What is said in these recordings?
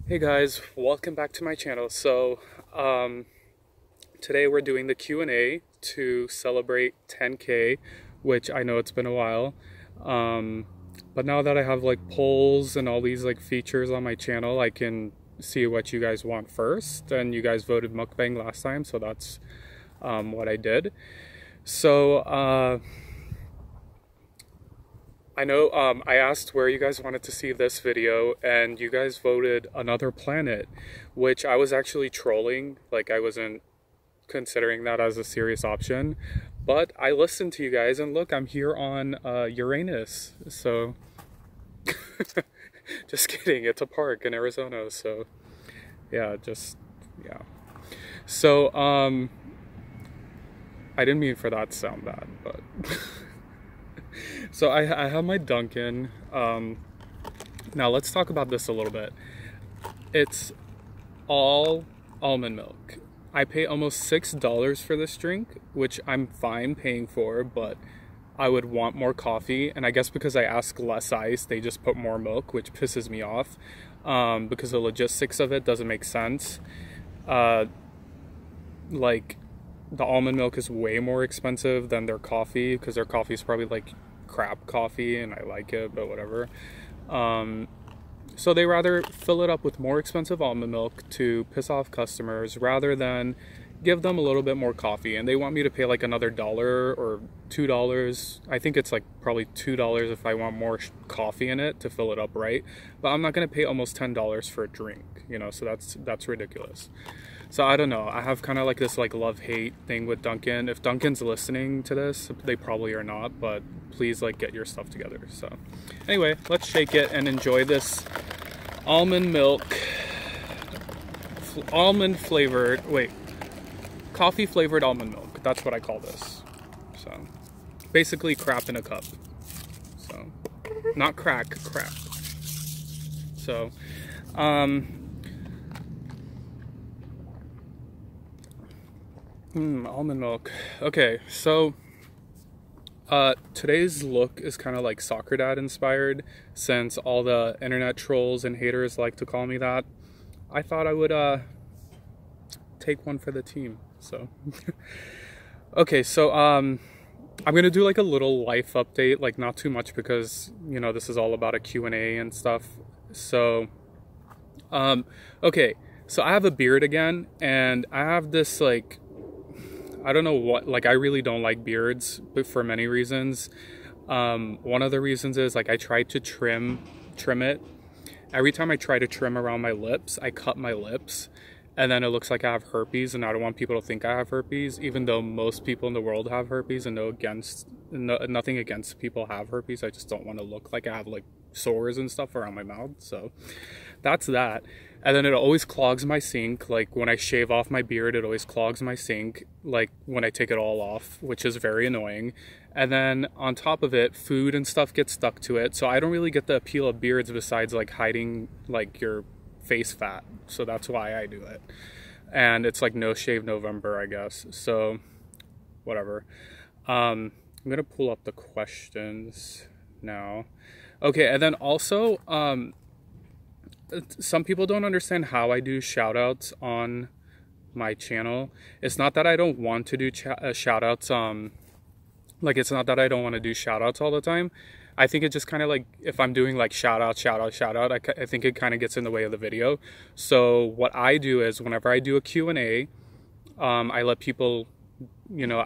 Hey guys, welcome back to my channel. Today we're doing the Q&A to celebrate 10K, which I know it's been a while. But now that I have like polls and all these like features on my channel, I can see what you guys want first. And you guys voted mukbang last time, so that's what I did. I know I asked where you guys wanted to see this video, and you guys voted Another Planet, which I was actually trolling. Like, I wasn't considering that as a serious option, but I listened to you guys, and look, I'm here on Uranus. So just kidding, it's a park in Arizona. So yeah. So I didn't mean for that to sound bad, but so I have my Dunkin'. Now let's talk about this a little bit. It's all almond milk. I pay almost $6 for this drink, which I'm fine paying for, but I would want more coffee. And I guess because I ask less ice, they just put more milk, which pisses me off, because the logistics of it doesn't make sense. Like, the almond milk is way more expensive than their coffee, because their coffee is probably like crap coffee, and I like it, but whatever. So they rather fill it up with more expensive almond milk to piss off customers rather than give them a little bit more coffee. And they want me to pay like another $1 or $2. I think it's like probably $2 if I want more coffee in it to fill it up right. But I'm not going to pay almost $10 for a drink, you know, so that's ridiculous. So I don't know. I have kind of like this like love-hate thing with Dunkin'. If Dunkin's listening to this, they probably are not, but please like get your stuff together. So anyway, let's shake it and enjoy this almond milk, coffee flavored almond milk. That's what I call this. So basically crap in a cup. So not crap. So almond milk. Okay, so today's look is kind of like Soccer Dad inspired, since all the internet trolls and haters like to call me that. I thought I would take one for the team. So okay, so I'm gonna do like a little life update, like not too much, because you know this is all about a Q&A and stuff. So okay, so I have a beard again, and I have this like, I don't know what, like I really don't like beards, but for many reasons. One of the reasons is like I tried to trim it. Every time I try to trim around my lips, I cut my lips, and then it looks like I have herpes, and I don't want people to think I have herpes, even though most people in the world have herpes, and nothing against people have herpes. I just don't want to look like I have like sores and stuff around my mouth. So that's that. And then it always clogs my sink. Like when I shave off my beard, it always clogs my sink, like when I take it all off, which is very annoying. And then on top of it, food and stuff gets stuck to it. So I don't really get the appeal of beards besides like hiding like your face fat. So that's why I do it. And it's like No Shave November, I guess. So whatever. I'm gonna pull up the questions now. Okay, and then also some people don't understand how I do shout outs on my channel. It's not that I don't want to do shout outs, like it's not that I don't want to do shout outs all the time. I think it just kind of like, if I'm doing like shout out, I think it kind of gets in the way of the video. So what I do is whenever I do a Q&A, I let people, you know,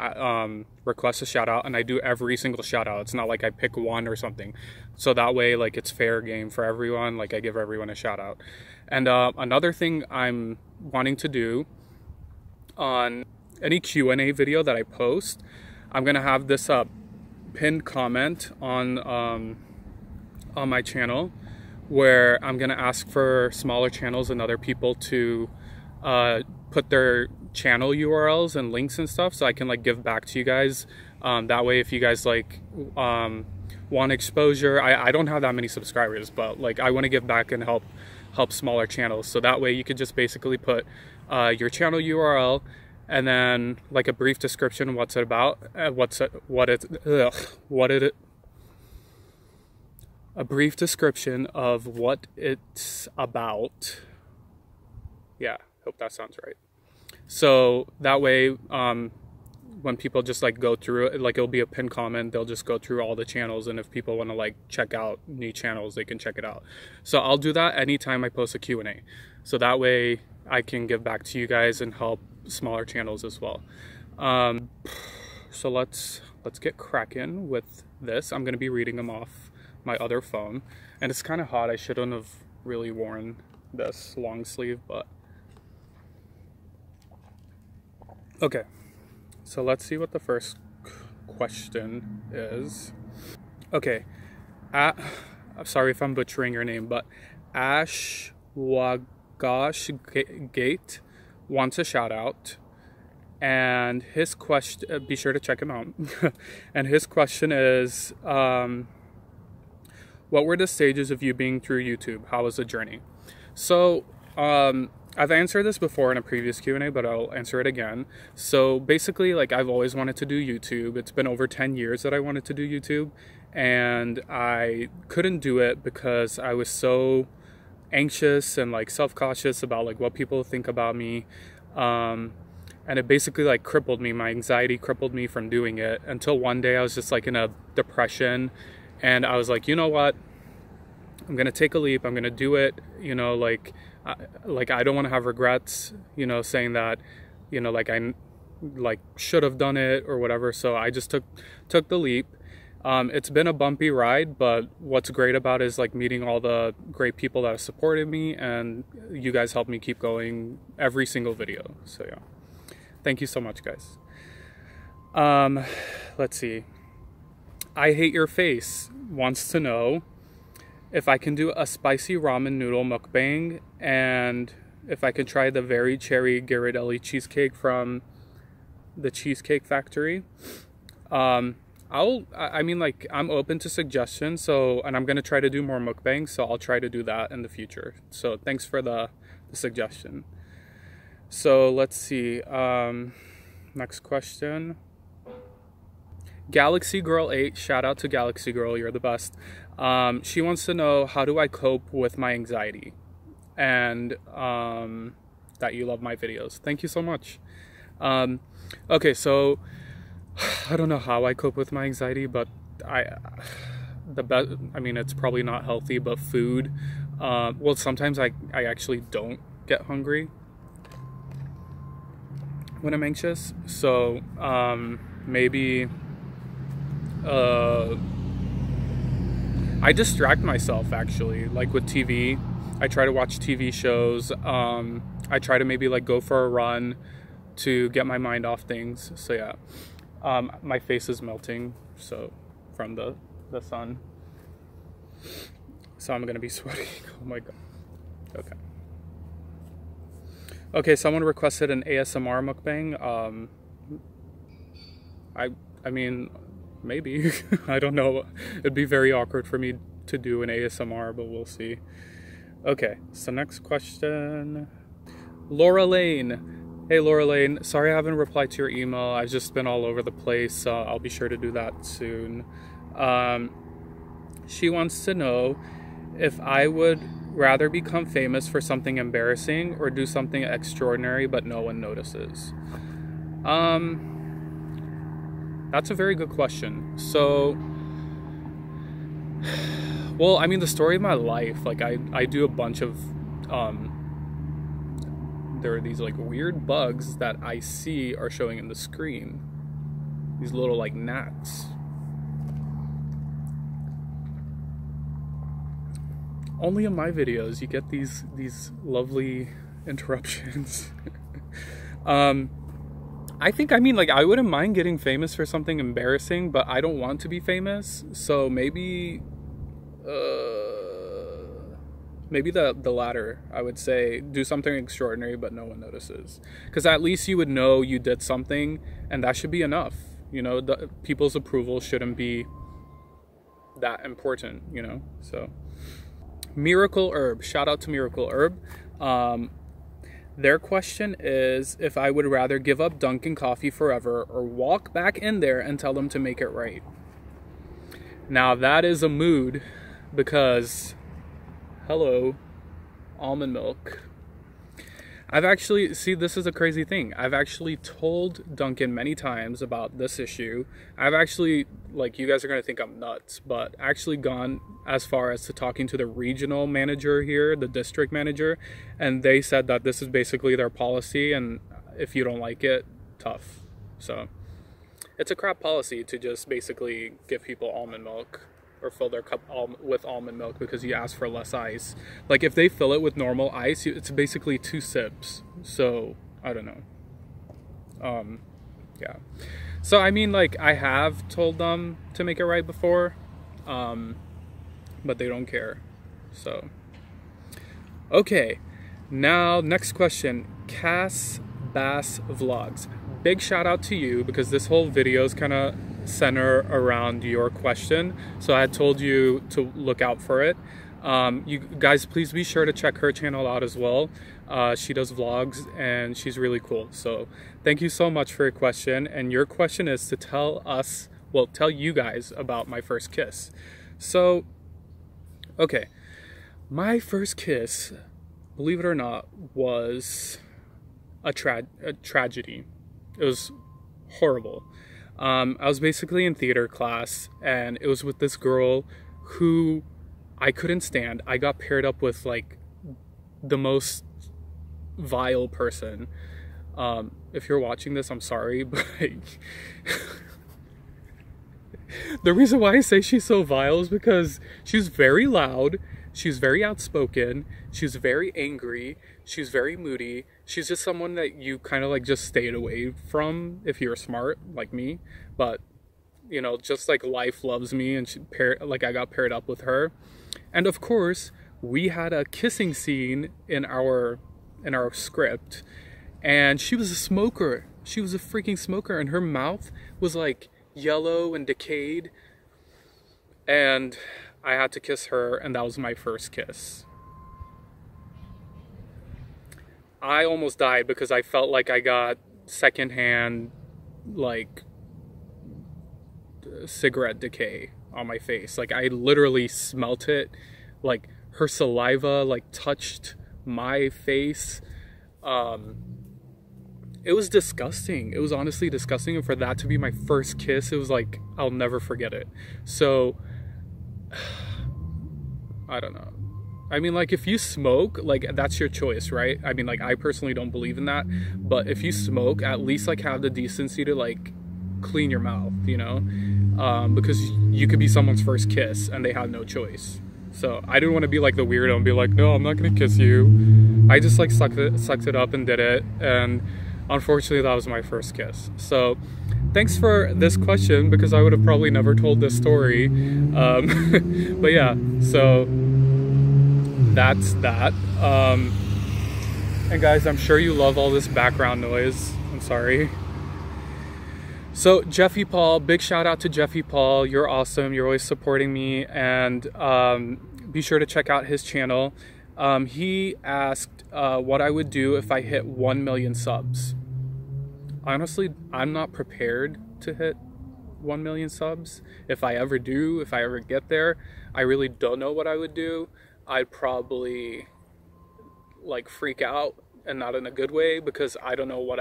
request a shout out, and I do every single shout out. It's not like I pick one or something. So that way, like, it's fair game for everyone. Like, I give everyone a shout out. And another thing I'm wanting to do on any Q&A video that I post, I'm gonna have this pinned comment on my channel, where I'm gonna ask for smaller channels and other people to put their channel URLs and links and stuff, so I can like give back to you guys. That way, if you guys like want exposure, I don't have that many subscribers, but like I want to give back and help smaller channels. So that way you could just basically put your channel URL, and then like a brief description of what's it about, a brief description of what it's about, Yeah, hope that sounds right. So that way, when people just like go through it, like it'll be a pinned comment, they'll just go through all the channels, and if people want to like check out new channels, they can check it out. So I'll do that anytime I post a Q&A. So that way I can give back to you guys and help smaller channels as well. So let's get cracking with this. I'm gonna be reading them off my other phone, and it's kind of hot. I shouldn't have really worn this long sleeve, but okay. So let's see what the first question is. Okay, I'm sorry if I'm butchering your name, but Ashwagash Gate wants a shout out, and his question, be sure to check him out. And his question is, what were the stages of you being through YouTube? How was the journey? So, I've answered this before in a previous Q&A, but I'll answer it again. So basically, like, I've always wanted to do YouTube. It's been over 10 years that I wanted to do YouTube, and I couldn't do it because I was so anxious and like self-cautious about like what people think about me. And it basically like crippled me. My anxiety crippled me from doing it until one day I was just like in a depression, and I was like, you know what? I'm going to take a leap. I'm going to do it, you know, like I don't want to have regrets, you know, saying that, you know, like I like should have done it or whatever. So I just took the leap. It's been a bumpy ride, but what's great about it is like meeting all the great people that have supported me, and you guys help me keep going every single video. So yeah, thank you so much, guys. Let's see. I Hate Your Face wants to know if I can do a spicy ramen noodle mukbang, and if I can try the very cherry Ghirardelli cheesecake from the Cheesecake Factory. I mean, like, I'm open to suggestions, and I'm gonna try to do more mukbangs, so I'll try to do that in the future. So thanks for the suggestion. So let's see, next question. Galaxy Girl 8, shout out to Galaxy Girl, you're the best. She wants to know, how do I cope with my anxiety? And that you love my videos. Thank you so much. Okay, so I don't know how I cope with my anxiety, but I mean, it's probably not healthy, but food. Well, sometimes I actually don't get hungry when I'm anxious. So maybe I distract myself, actually, like with TV. I try to watch TV shows. I try to maybe like go for a run to get my mind off things. So yeah, my face is melting, so from the sun, so I'm gonna be sweating. Oh my god. Okay, someone requested an ASMR mukbang. I mean, maybe. I don't know. It'd be very awkward for me to do an ASMR, but we'll see. Okay, so next question. Laura Lane. Hey, Laura Lane. Sorry I haven't replied to your email. I've just been all over the place. I'll be sure to do that soon. She wants to know if I would rather become famous for something embarrassing or do something extraordinary but no one notices. That's a very good question. So, well, I mean, the story of my life, like I do a bunch of, there are these like weird bugs that I see are showing in the screen. These little like gnats. Only in my videos you get these lovely interruptions. I think, I mean, like, I wouldn't mind getting famous for something embarrassing, but I don't want to be famous. So maybe the latter. I would say do something extraordinary, but no one notices. Because at least you would know you did something, and that should be enough. You know, people's approval shouldn't be that important, you know? So, Miracle Herb. Shout out to Miracle Herb. Their question is if I would rather give up Dunkin' Coffee forever or walk back in there and tell them to make it right. Now that is a mood, because hello, almond milk. I've actually, see, this is a crazy thing. I've actually told Duncan many times about this issue. I've actually, like, you guys are going to think I'm nuts, but actually gone as far as to talking to the regional manager here, the district manager, and they said that this is basically their policy, and if you don't like it, tough. So it's a crap policy to just basically give people almond milk or fill their cup with almond milk because you ask for less ice. Like, if they fill it with normal ice, it's basically 2 sips. So I don't know. Yeah. So I mean, like, I have told them to make it right before, but they don't care. So okay, now next question. Cass Bass Vlogs. Big shout out to you because this whole video is kind of center around your question, so I told you to look out for it. You guys, please be sure to check her channel out as well. She does vlogs and she's really cool. So thank you so much for your question, and your question is to tell you guys about my first kiss. So okay, my first kiss, believe it or not, was a tragedy. It was horrible. I was basically in theater class, and it was with this girl who I couldn't stand. I got paired up with, like, the most vile person. If you're watching this, I'm sorry, but the reason why I say she's so vile is because she's very loud, she's very outspoken, she's very angry, she's very moody. She's just someone that you kind of like just stayed away from if you're smart like me. But, you know, just like life loves me, and I got paired up with her. And of course, we had a kissing scene in our script, and she was a smoker. She was a freaking smoker, and her mouth was like yellow and decayed. And I had to kiss her, and that was my first kiss. I almost died because I felt like I got secondhand, like, cigarette decay on my face. Like, I literally smelt it. Like, her saliva, like, touched my face. It was disgusting. It was honestly disgusting. And for that to be my first kiss, it was like, I'll never forget it. So, I don't know. I mean, like, if you smoke, like, that's your choice, right? I mean, like, I personally don't believe in that, but if you smoke, at least, like, have the decency to, like, clean your mouth, you know? Because you could be someone's first kiss and they have no choice. So I didn't want to be like the weirdo and be like, no, I'm not gonna kiss you. I just, like, sucked it up and did it, and unfortunately that was my first kiss. So thanks for this question, because I would have probably never told this story. But yeah, so that's that. And guys, I'm sure you love all this background noise. I'm sorry. So Jeffy Paul, big shout out to Jeffy Paul. You're awesome. You're always supporting me, and be sure to check out his channel. He asked what I would do if I hit 1 million subs. Honestly, I'm not prepared to hit 1 million subs. If I ever do, if I ever get there, I really don't know what I would do. I'd probably, like, freak out, and not in a good way, because I don't know what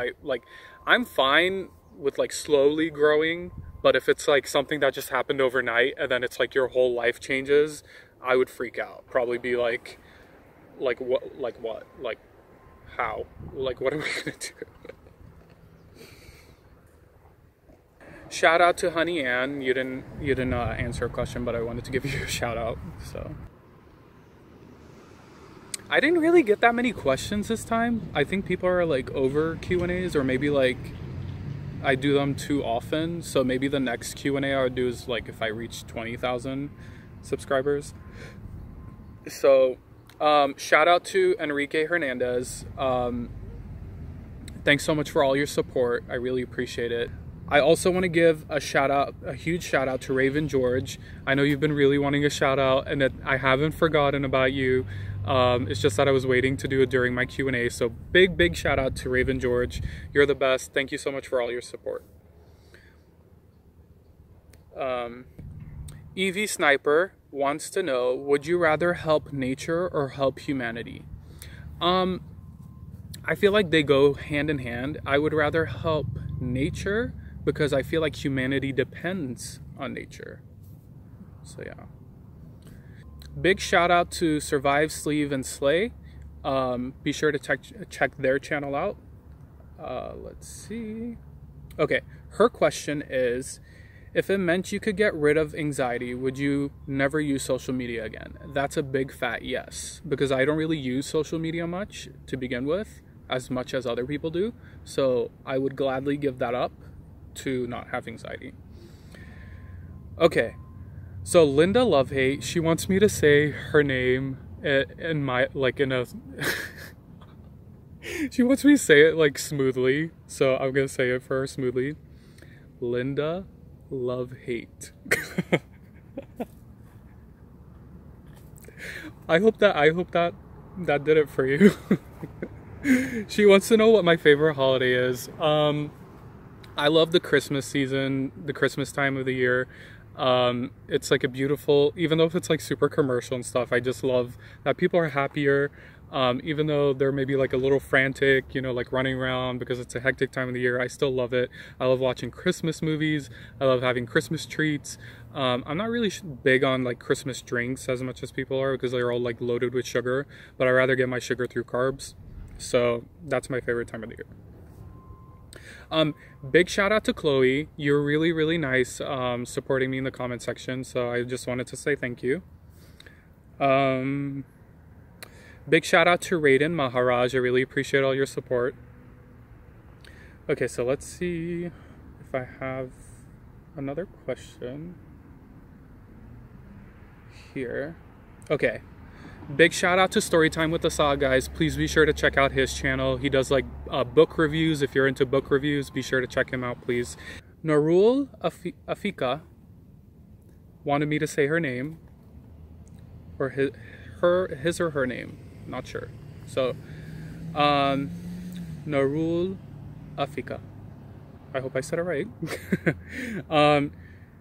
I'm fine with, like, slowly growing, but if it's like something that just happened overnight and then it's like your whole life changes, I would freak out. Probably be like what, how, like, what am I gonna do? Shout out to Honey Ann. You didn't answer a question, but I wanted to give you a shout out. So I didn't really get that many questions this time. I think people are, like, over Q&As, or maybe, like, I do them too often. So maybe the next Q&A I would do is, like, if I reach 20,000 subscribers. So shout out to Enrique Hernandez. Thanks so much for all your support. I really appreciate it. I also want to give a huge shout out to Raven George. I know you've been really wanting a shout out, and that I haven't forgotten about you. It's just that I was waiting to do it during my Q&A. So big shout out to Raven George. You're the best. Thank you so much for all your support. Evie Sniper wants to know, would you rather help nature or help humanity? I feel like they go hand in hand. I would rather help nature because I feel like humanity depends on nature. So yeah. Big shout out to Survive, Sleeve, and Slay. Be sure to check their channel out. Let's see. Okay, her question is, if it meant you could get rid of anxiety, would you never use social media again? That's a big fat yes, because I don't really use social media much to begin with, as much as other people do. So I would gladly give that up to not have anxiety. Okay, so Linda Love Hate, she wants me to say her name in my, like in a, she wants me to say it like smoothly. So I'm going to say it for her smoothly. Linda Love Hate. I hope that did it for you. She wants to know what my favorite holiday is. I love the Christmas season, the Christmas time of the year. It's like a beautiful, even though if it's like super commercial and stuff, I just love that people are happier. Even though they're maybe like a little frantic, you know, like running around because it's a hectic time of the year, I still love it. I love watching Christmas movies. I love having Christmas treats. I'm not really big on like Christmas drinks as much as people are because they're all like loaded with sugar, but I rather get my sugar through carbs. So that's my favorite time of the year. Big shout out to Chloe. You're really, really nice supporting me in the comment section. So I just wanted to say thank you. Big shout out to Raiden Maharaj. I really appreciate all your support. Okay, so let's see if I have another question here. Okay. Big shout out to Storytime with Asad, guys. Please be sure to check out his channel. He does like book reviews. If you're into book reviews, be sure to check him out, please. Narul Afika wanted me to say her name, or his or her name. Not sure. So, Narul Afika. I hope I said it right.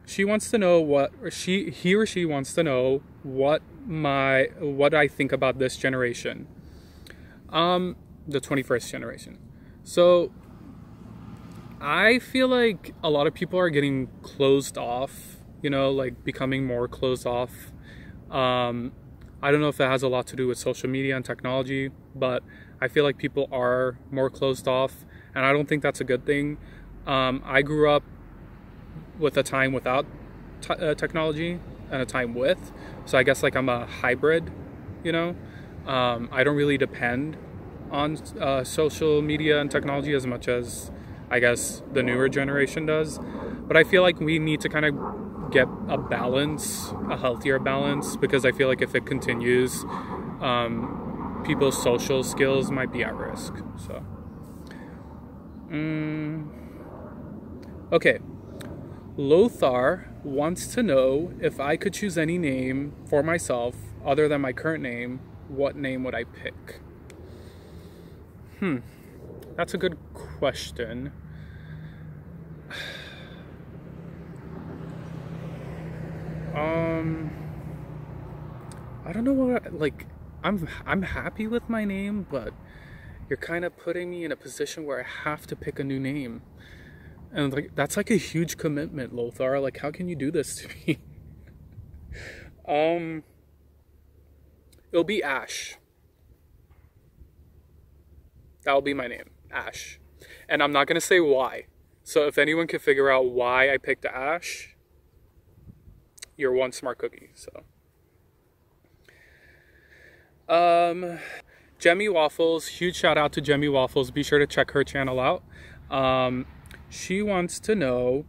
She wants to know what, or he or she wants to know what I think about this generation. The 21st generation. So, I feel like a lot of people are getting closed off, you know, like becoming more closed off. I don't know if that has a lot to do with social media and technology, but I feel like people are more closed off, and I don't think that's a good thing. I grew up with a time without technology and a time with, so I guess like I'm a hybrid, you know. I don't really depend on social media and technology as much as I guess the newer generation does, but I feel like we need to kind of get a balance, a healthier balance, because I feel like if it continues, people's social skills might be at risk. So, okay. Lothar wants to know if I could choose any name for myself other than my current name, what name would I pick? That's a good question. I don't know what, like, I'm happy with my name, but you're kind of putting me in a position where I have to pick a new name. And like that's like a huge commitment, Lothar. Like, how can you do this to me? It'll be Ash. That'll be my name, Ash. And I'm not gonna say why. So if anyone can figure out why I picked Ash, you're one smart cookie. So Jemmy Waffles, huge shout out to Jemmy Waffles. Be sure to check her channel out. She wants to know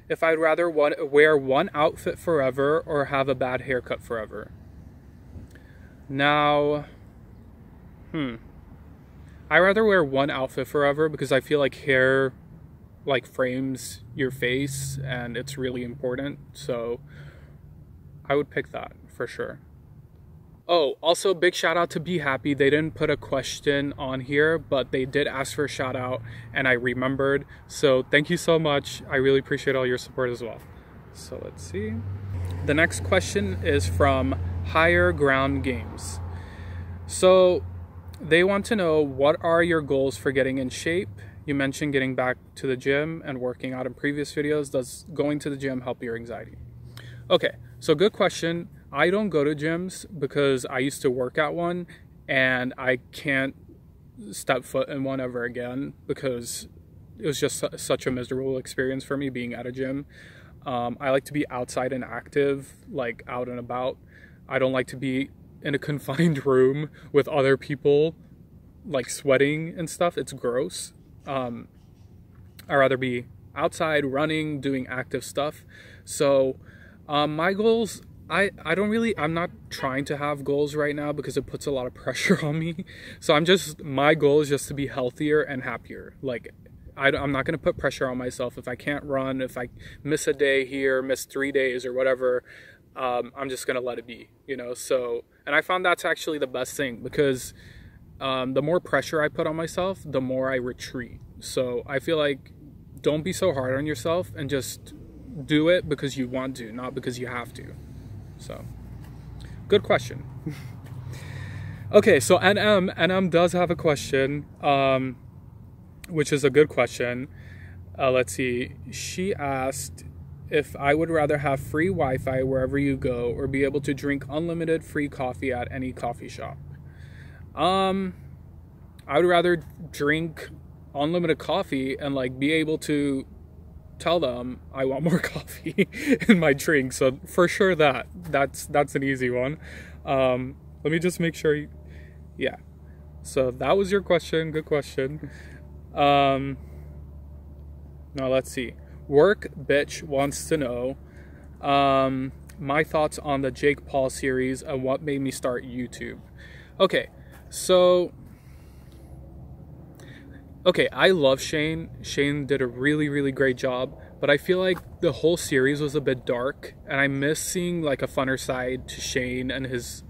if I'd rather wear one outfit forever or have a bad haircut forever. Now, I'd rather wear one outfit forever because I feel like hair like frames your face and it's really important. So I would pick that for sure. Oh, also big shout out to Be Happy. They didn't put a question on here, but they did ask for a shout out and I remembered. So thank you so much. I really appreciate all your support as well. So let's see. The next question is from Higher Ground Games. So They want to know, what are your goals for getting in shape? You mentioned getting back to the gym and working out in previous videos. Does going to the gym help your anxiety? Okay, so good question. I don't go to gyms because I used to work at one and I can't step foot in one ever again because it was just such a miserable experience for me being at a gym. I like to be outside and active, like out and about. I don't like to be in a confined room with other people like sweating and stuff. It's gross. I'd rather be outside running, doing active stuff. So my goals, I'm not trying to have goals right now because it puts a lot of pressure on me. So my goal is just to be healthier and happier. Like I'm not going to put pressure on myself. If I can't run, if I miss a day here, miss 3 days or whatever, I'm just going to let it be, you know? So, and I found that's actually the best thing because the more pressure I put on myself, the more I retreat. So I feel like don't be so hard on yourself and just do it because you want to, not because you have to. So, good question. Okay, so NM does have a question, which is a good question. Let's see. She asked if I would rather have free Wi-Fi wherever you go or be able to drink unlimited free coffee at any coffee shop. I would rather drink unlimited coffee and like be able to tell them I want more coffee in my drink. So for sure that's an easy one. Let me just make sure. Yeah. So that was your question. Good question. Now let's see. Work Bitch wants to know my thoughts on the Jake Paul series and what made me start YouTube. Okay, so I love Shane. Shane did a really, really great job, but I feel like the whole series was a bit dark, and I miss seeing like a funner side to Shane and his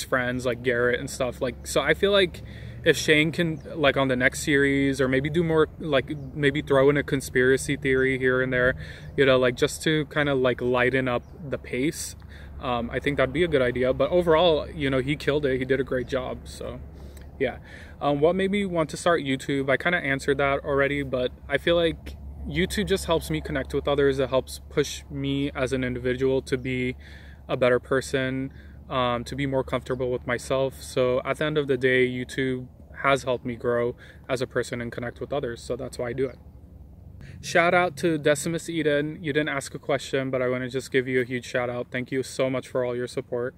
friends like Garrett and stuff. Like, so I feel like if Shane can, like on the next series, or maybe do more, like maybe throw in a conspiracy theory here and there, you know, like just to kind of like lighten up the pace, I think that'd be a good idea. But overall, you know, he killed it. He did a great job. So yeah. What made me want to start YouTube? I kind of answered that already, but I feel like YouTube just helps me connect with others. It helps push me as an individual to be a better person, to be more comfortable with myself. So at the end of the day, YouTube has helped me grow as a person and connect with others. So that's why I do it. Shout out to Decimus Eden. You didn't ask a question, but I want to just give you a huge shout out. Thank you so much for all your support.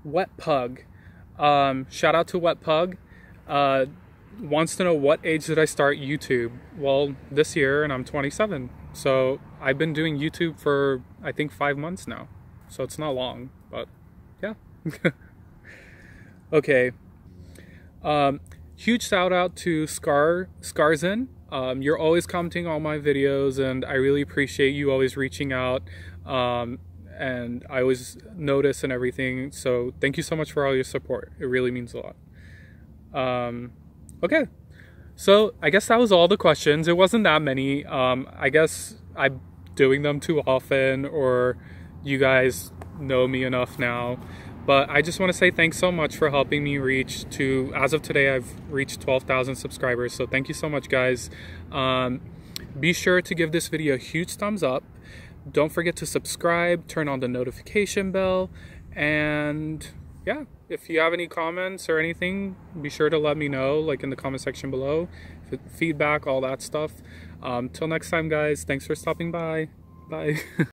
Wet Pug. Shout out to Wet Pug. Wants to know, what age did I start YouTube? Well, this year, and I'm 27. So I've been doing YouTube for, I think, 5 months now. So it's not long, but yeah. Okay. Huge shout out to Skarzin. You're always commenting on my videos, and I really appreciate you always reaching out. And I always notice and everything. So thank you so much for all your support. It really means a lot. Okay. So I guess that was all the questions. It wasn't that many. I guess I'm doing them too often, or you guys know me enough now. But I just want to say thanks so much for helping me reach to, as of today, I've reached 12,000 subscribers. So thank you so much, guys. Be sure to give this video a huge thumbs up. Don't forget to subscribe, turn on the notification bell, and yeah, if you have any comments or anything, be sure to let me know, like in the comment section below. Feedback, all that stuff. Till next time, guys. Thanks for stopping by. Bye.